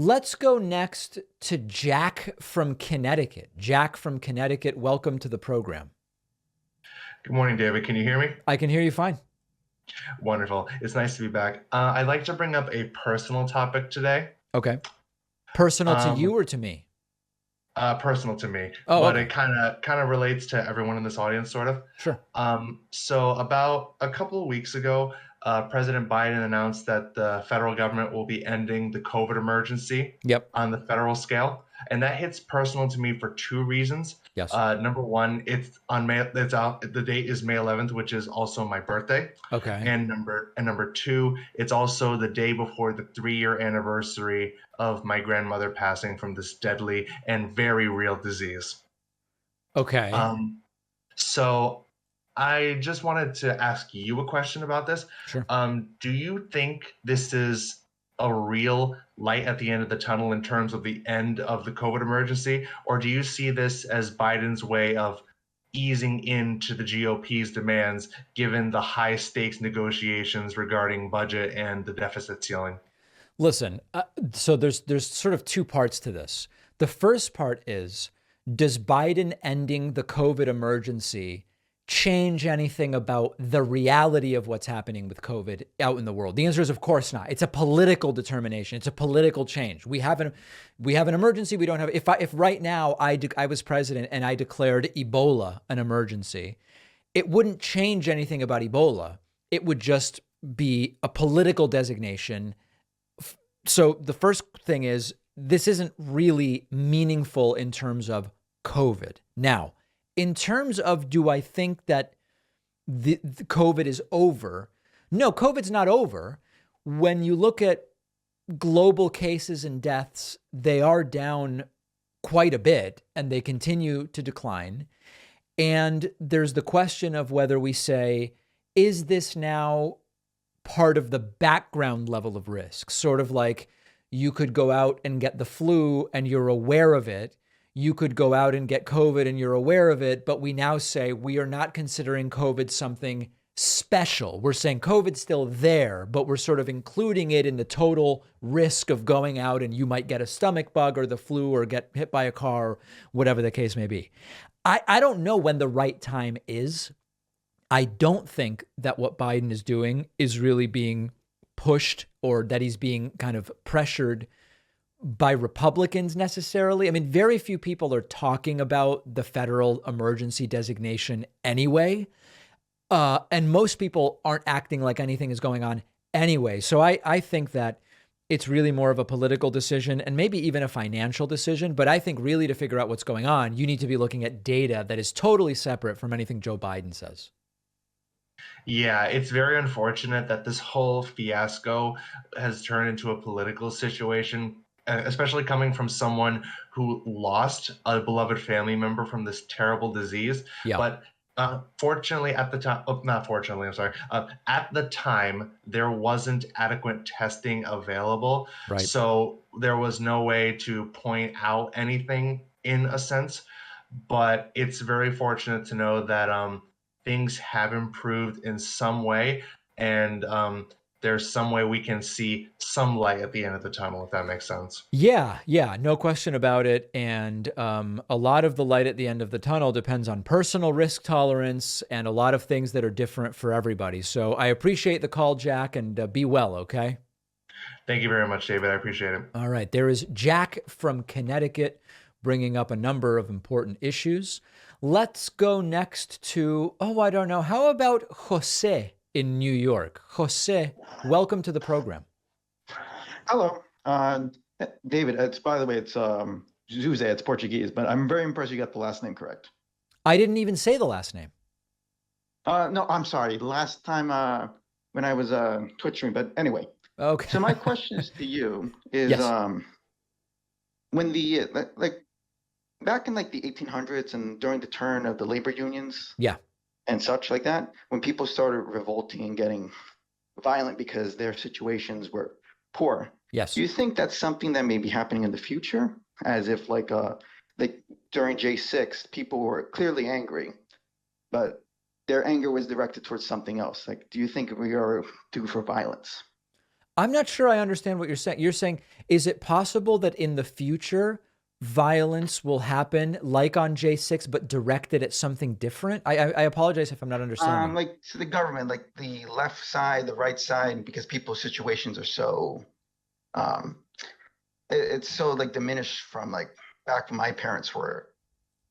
Let's go next to Jack from Connecticut. Jack from Connecticut, welcome to the program. Good morning, David. Can you hear me? I can hear you fine. Wonderful. It's nice to be back. I'd like to bring up a personal topic today. Okay. Personal to you Um, or to me? Personal to me, Oh, but okay. it kind of relates to everyone in this audience, sort of. Sure. So about a couple of weeks ago, President Biden announced that the federal government will be ending the COVID emergency Yep. on the federal scale, and that hits personal to me for two reasons. Yes. Number one, it's on May. It's out. The date is May 11th, which is also my birthday. Okay. And number two, it's also the day before the 3-year anniversary of my grandmother passing from this deadly and very real disease. Okay. Um, so I just wanted to ask you a question about this. Sure. Do you think this is a real light at the end of the tunnel in terms of the end of the COVID emergency, or do you see this as Biden's way of easing into the GOP's demands given the high stakes negotiations regarding budget and the deficit ceiling? Listen, so there's sort of two parts to this. The first part is, does Biden ending the COVID emergency change anything about the reality of what's happening with COVID out in the world? The answer is of course not. It's a political determination. It's a political change. We have an emergency. We don't have if right now I was president and I declared Ebola an emergency, it wouldn't change anything about Ebola. It would just be a political designation. So the first thing is, this isn't really meaningful in terms of COVID. Now, in terms of, do I think that the COVID is over? No, COVID's not over. When you look at global cases and deaths, they are down quite a bit and they continue to decline. And there's the question of whether we say, is this now part of the background level of risk? Sort of like you could go out and get the flu and you're aware of it. You could go out and get COVID and you're aware of it. But we now say we are not considering COVID something special. We're saying COVID's still there, but we're sort of including it in the total risk of going out and you might get a stomach bug or the flu or get hit by a car, or whatever the case may be. I don't know when the right time is. I don't think that what Biden is doing is really being pushed or that he's being kind of pressured by Republicans necessarily. I mean, very few people are talking about the federal emergency designation anyway. And most people aren't acting like anything is going on anyway. So I think that it's really more of a political decision and maybe even a financial decision. But I think really to figure out what's going on, you need to be looking at data that is totally separate from anything Joe Biden says. Yeah, it's very unfortunate that this whole fiasco has turned into a political situation, especially coming from someone who lost a beloved family member from this terrible disease. Yeah, But fortunately, at the time, oh, not fortunately, I'm sorry. At the time, there wasn't adequate testing available. right. So there was no way to point out anything in a sense. But it's very fortunate to know that things have improved in some way, and there's some way we can see some light at the end of the tunnel, if that makes sense. Yeah, no question about it. And a lot of the light at the end of the tunnel depends on personal risk tolerance and a lot of things that are different for everybody. So I appreciate the call, Jack, and be well, okay? Thank you very much, David. I appreciate it. All right, there is Jack from Connecticut bringing up a number of important issues. Let's go next to, oh, I don't know. How about Jose in New York? Jose, welcome to the program. Hello, David. It's by the way, it's Jose. It's Portuguese, but I'm very impressed you got the last name correct. I didn't even say the last name. No, I'm sorry. Last time when I was Twitch streaming, but anyway. Okay. So my question is to you is Yes. when the like back in like the 1800s and during the turn of the labor unions Yeah. and such like that, when people started revolting and getting violent because their situations were poor. Yes. Do you think that's something that may be happening in the future? As if like during J6, people were clearly angry, but their anger was directed towards something else. Like, do you think we are due for violence? I'm not sure I understand what you're saying. You're saying, is it possible that in the future, violence will happen like on J6, but directed at something different? I apologize if I'm not understanding. Like to the government, like the left side, the right side, because people's situations are so, um, it's so like diminished from like back when my parents were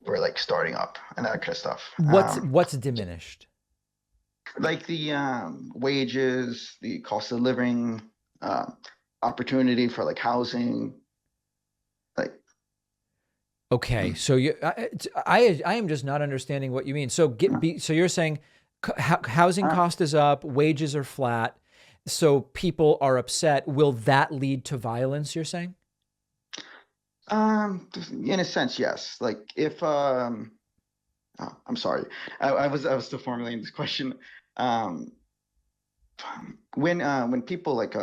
like starting up and that kind of stuff. What's diminished? Like the wages, the cost of living, uh, opportunity for like housing, like Okay, so I am just not understanding what you mean. So so you're saying housing uh, cost is up, wages are flat, so people are upset. Will that lead to violence, you're saying? in a sense, yes. Like if oh, I'm sorry, I was still formulating this question. Um, when people like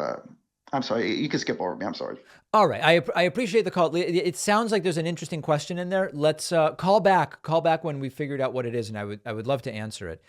I'm sorry, you can skip over me. I'm sorry. All right, I appreciate the call. It sounds like there's an interesting question in there. Let's call back when we figured out what it is, and I would love to answer it.